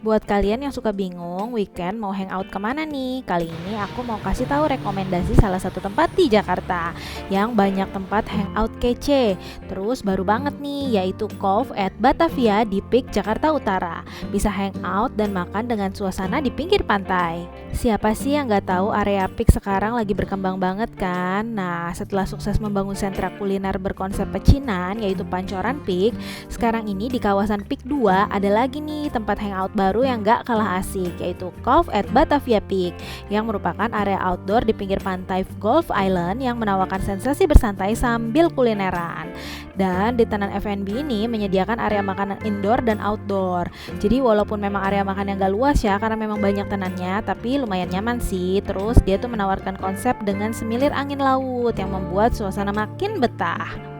Buat kalian yang suka bingung, weekend mau hangout kemana nih? Kali ini aku mau kasih tahu rekomendasi salah satu tempat di Jakarta yang banyak tempat hangout kece. Terus baru banget nih, yaitu Cove at Batavia di Peak Jakarta Utara. Bisa hangout dan makan dengan suasana di pinggir pantai. Siapa sih yang nggak tahu area Peak sekarang lagi berkembang banget kan? Nah, setelah sukses membangun sentra kuliner berkonsep pecinan, yaitu Pancoran Peak, sekarang ini di kawasan Peak 2 ada lagi nih tempat hangout baru yang gak kalah asik, yaitu Cove at Batavia Peak, yang merupakan area outdoor di pinggir pantai Gulf Island yang menawarkan sensasi bersantai sambil kulineran. Dan di tenan F&B ini menyediakan area makanan indoor dan outdoor. Jadi walaupun memang area makan yang gak luas ya, karena memang banyak tenannya, tapi lumayan nyaman sih. Terus dia tuh menawarkan konsep dengan semilir angin laut yang membuat suasana makin betah.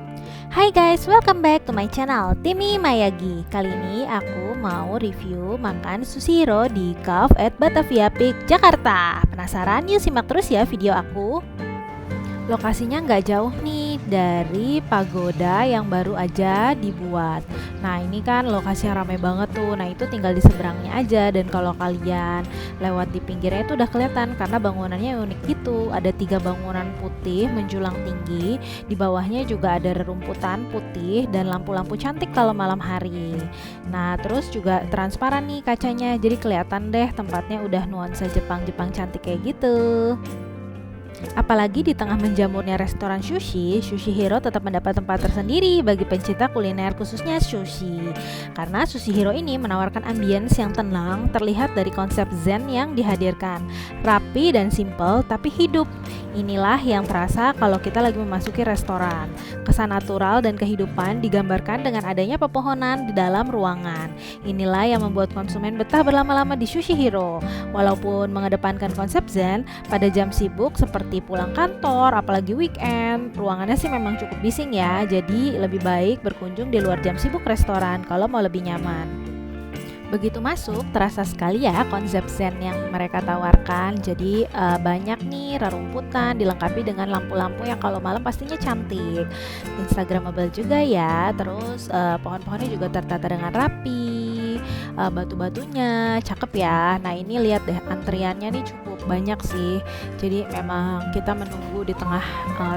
Hai guys, welcome back to my channel Timi Mayagi. Kali ini aku mau review makan sushi hero di Cove at Batavia Peak, Jakarta. Penasaran? Yuk simak terus ya video aku. Lokasinya nggak jauh nih dari pagoda yang baru aja dibuat. Nah ini kan lokasi yang ramai banget tuh. Nah itu tinggal di seberangnya aja. Dan kalau kalian lewat di pinggirnya itu udah kelihatan karena bangunannya unik gitu. Ada 3 bangunan putih menjulang tinggi. Di bawahnya juga ada rerumputan putih dan lampu-lampu cantik kalau malam hari. Nah terus juga transparan nih kacanya. Jadi kelihatan deh tempatnya udah nuansa Jepang-Jepang cantik kayak gitu. Apalagi di tengah menjamurnya restoran sushi, Sushi Hero tetap mendapat tempat tersendiri bagi pencinta kuliner khususnya sushi. Karena Sushi Hero ini menawarkan ambience yang tenang, terlihat dari konsep zen yang dihadirkan. Rapi dan simple tapi hidup. Inilah yang terasa kalau kita lagi memasuki restoran. Kesan natural dan kehidupan digambarkan dengan adanya pepohonan di dalam ruangan. Inilah yang membuat konsumen betah berlama-lama di Sushi Hero. Walaupun mengedepankan konsep zen, pada jam sibuk seperti pulang kantor, apalagi weekend, ruangannya sih memang cukup bising ya. Jadi lebih baik berkunjung di luar jam sibuk restoran kalau mau lebih nyaman. Begitu masuk, terasa sekali ya konsep zen yang mereka tawarkan. Jadi banyak nih rerumputan dilengkapi dengan lampu-lampu yang kalau malam pastinya cantik. Instagramable juga ya. Terus pohon-pohonnya juga tertata dengan rapi. Batu-batunya cakep ya. Nah ini lihat deh antriannya nih cukup banyak sih. Jadi memang kita menunggu di tengah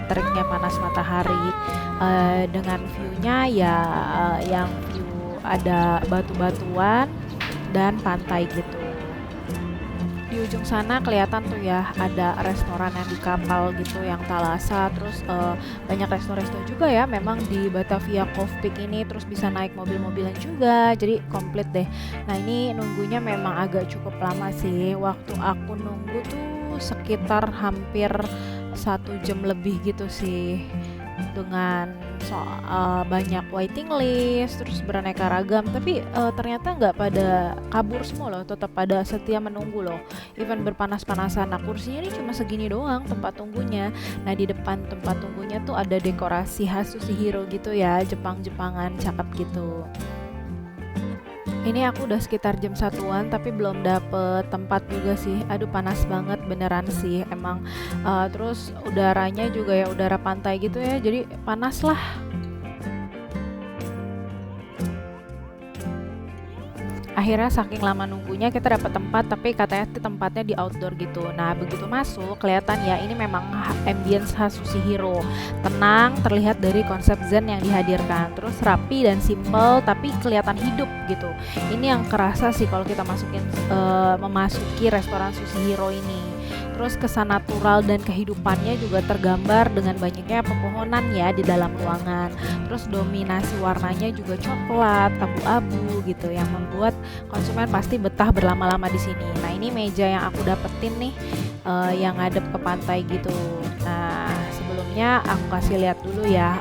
teriknya panas matahari dengan view-nya ya yang view ada batu-batuan dan pantai gitu. Di ujung sana kelihatan tuh ya ada restoran yang di kapal gitu yang Thalassa. Terus banyak resto-resto juga ya memang di Batavia Cove Peak ini. Terus bisa naik mobil-mobilan juga, jadi komplit deh. Nah ini nunggunya memang agak cukup lama sih. Waktu aku nunggu tuh sekitar hampir 1 jam lebih gitu sih, dengan banyak waiting list, terus beraneka ragam. Tapi ternyata nggak pada kabur semua loh, tetap pada setia menunggu loh, even berpanas-panasan. Nah kursinya ini cuma segini doang tempat tunggunya. Nah di depan tempat tunggunya tuh ada dekorasi khas Sushi Hero gitu ya, Jepang-Jepangan cakep gitu. Ini aku udah sekitar jam 1-an tapi belum dapet tempat juga sih. Aduh panas banget beneran sih emang. Terus udaranya juga ya udara pantai gitu ya, jadi panas lah. Akhirnya saking lama nunggunya kita dapat tempat, tapi katanya tempatnya di outdoor gitu. Nah begitu masuk kelihatan ya ini memang ambience khas Sushi Hero. Tenang, terlihat dari konsep zen yang dihadirkan. Terus rapi dan simple tapi kelihatan hidup gitu. Ini yang kerasa sih kalau kita memasuki restoran Sushi Hero ini. Terus kesan natural dan kehidupannya juga tergambar dengan banyaknya pepohonan ya di dalam ruangan. Terus dominasi warnanya juga coklat, abu-abu gitu yang membuat konsumen pasti betah berlama-lama di sini. Nah ini meja yang aku dapetin nih yang ngadep ke pantai gitu. Nah sebelumnya aku kasih lihat dulu ya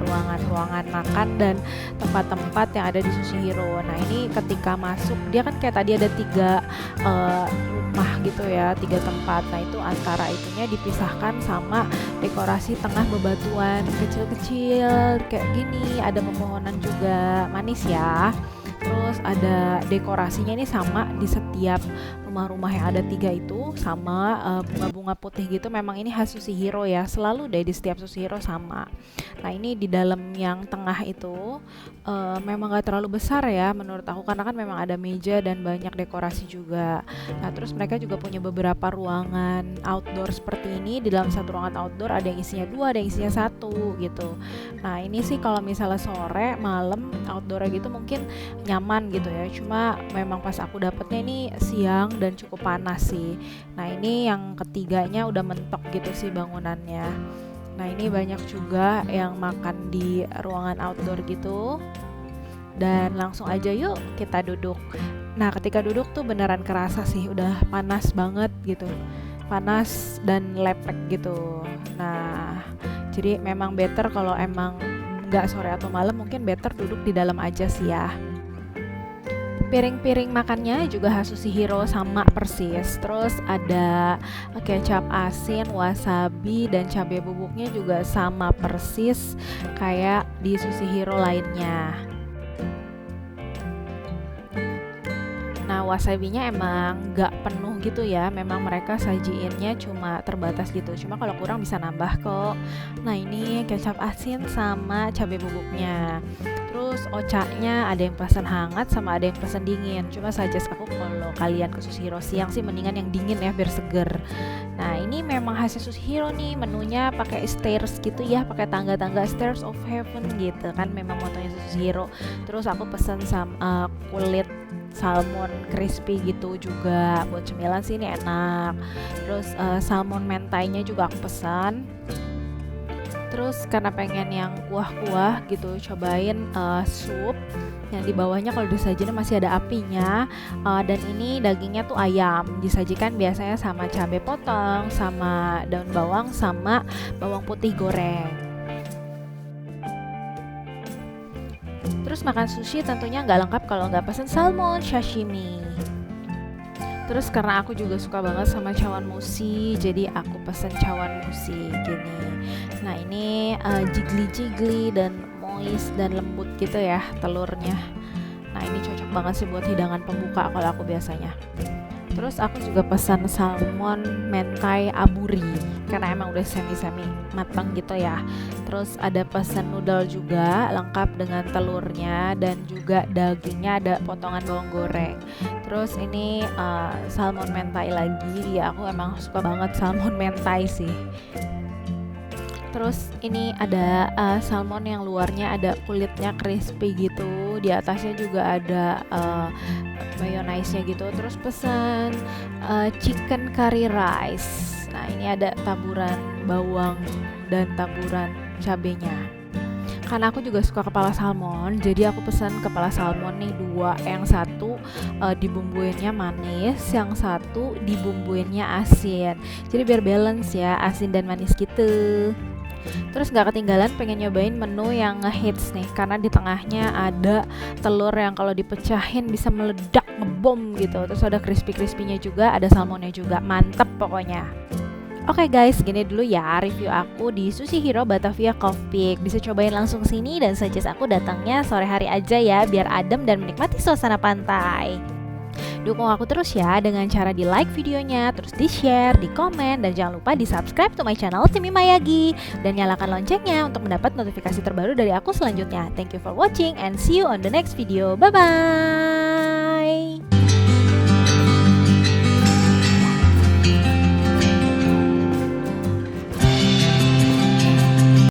ruangan-ruangan makan dan tempat-tempat yang ada di Sushi Hero. Nah ini ketika masuk dia kan kayak tadi ada 3 rumah gitu ya, 3 tempat. Nah itu antara itunya dipisahkan sama dekorasi tengah bebatuan kecil-kecil kayak gini. Ada pepohonan juga manis ya. Terus ada dekorasinya ini sama di setiap rumah-rumah yang ada 3 itu sama bunga-bunga putih gitu. Memang ini khas Sushi Hero ya, selalu deh di setiap Sushi Hero sama. Nah ini di dalam yang tengah itu memang gak terlalu besar ya menurut aku, karena kan memang ada meja dan banyak dekorasi juga. Nah terus mereka juga punya beberapa ruangan outdoor seperti ini. Di dalam satu ruangan outdoor ada yang isinya 2, ada yang isinya 1 gitu. Nah ini sih kalau misalnya sore malam outdoor gitu mungkin nyaman gitu ya, cuma memang pas aku dapetnya ini siang dan cukup panas sih. Nah ini yang ketiganya udah mentok gitu sih bangunannya. Nah ini banyak juga yang makan di ruangan outdoor gitu. Dan langsung aja yuk kita duduk. Nah ketika duduk tuh beneran kerasa sih udah panas banget gitu, panas dan lepek gitu. Nah jadi memang better kalau emang nggak sore atau malam, mungkin better duduk di dalam aja sih ya. Piring-piring makannya juga khas Sushi Hero sama persis. Terus ada kecap asin, wasabi, dan cabai bubuknya juga sama persis kayak di Sushi Hero lainnya. Nah wasabinya emang gak penuh gitu ya, memang mereka sajiinnya cuma terbatas gitu, cuma kalau kurang bisa nambah kok. Nah ini kecap asin sama cabai bubuknya. Terus ocaknya ada yang pesan hangat sama ada yang pesan dingin, cuma suggest aku kalau kalian ke Sushi Hero siang sih mendingan yang dingin ya biar seger. Nah ini memang khasnya Sushi Hero nih, menunya pakai stairs gitu ya, pakai tangga-tangga, stairs of heaven gitu kan, memang motonya Sushi Hero. Terus aku pesan sama kulit salmon crispy gitu juga, buat cemilan sih ini enak. Terus salmon mentainya juga aku pesan. Terus karena pengen yang kuah-kuah gitu, cobain sup yang di bawahnya kalau disajikan masih ada apinya. Dan ini dagingnya tuh ayam, disajikan biasanya sama cabai potong, sama daun bawang, sama bawang putih goreng. Terus makan sushi tentunya nggak lengkap kalau nggak pesen salmon sashimi. Terus karena aku juga suka banget sama cawan mushi, jadi aku pesen cawan mushi gini. Nah ini jiggly dan moist dan lembut gitu ya telurnya. Nah ini cocok banget sih buat hidangan pembuka kalau aku biasanya. Terus aku juga pesan salmon mentai aburi karena emang udah semi-semi matang gitu ya. Terus ada pesan noodle juga lengkap dengan telurnya dan juga dagingnya ada potongan bawang goreng. Terus ini salmon mentai lagi, ya aku emang suka banget salmon mentai sih. Terus ini ada salmon yang luarnya ada kulitnya crispy gitu, di atasnya juga ada mayonnaise-nya gitu. Terus pesan chicken curry rice. Nah ini ada taburan bawang dan taburan cabenya. Karena aku juga suka kepala salmon, jadi aku pesan kepala salmon nih 2. Yang satu dibumbuinnya manis, yang satu dibumbuinnya asin. Jadi biar balance ya, asin dan manis gitu. Terus gak ketinggalan pengen nyobain menu yang ngehits nih, karena di tengahnya ada telur yang kalau dipecahin bisa meledak, ngebom gitu. Terus ada crispy-crispy-nya juga, ada salmonnya juga, mantep pokoknya. Oke guys, gini dulu ya review aku di Sushi Hero Batavia Cove Peak. Bisa cobain langsung sini dan suggest aku datangnya sore hari aja ya, biar adem dan menikmati suasana pantai. Dukung aku terus ya dengan cara di like videonya, terus di share, di komen, dan jangan lupa di subscribe to my channel Timmy Mayagi dan nyalakan loncengnya untuk mendapat notifikasi terbaru dari aku selanjutnya. Thank you for watching and see you on the next video. Bye bye.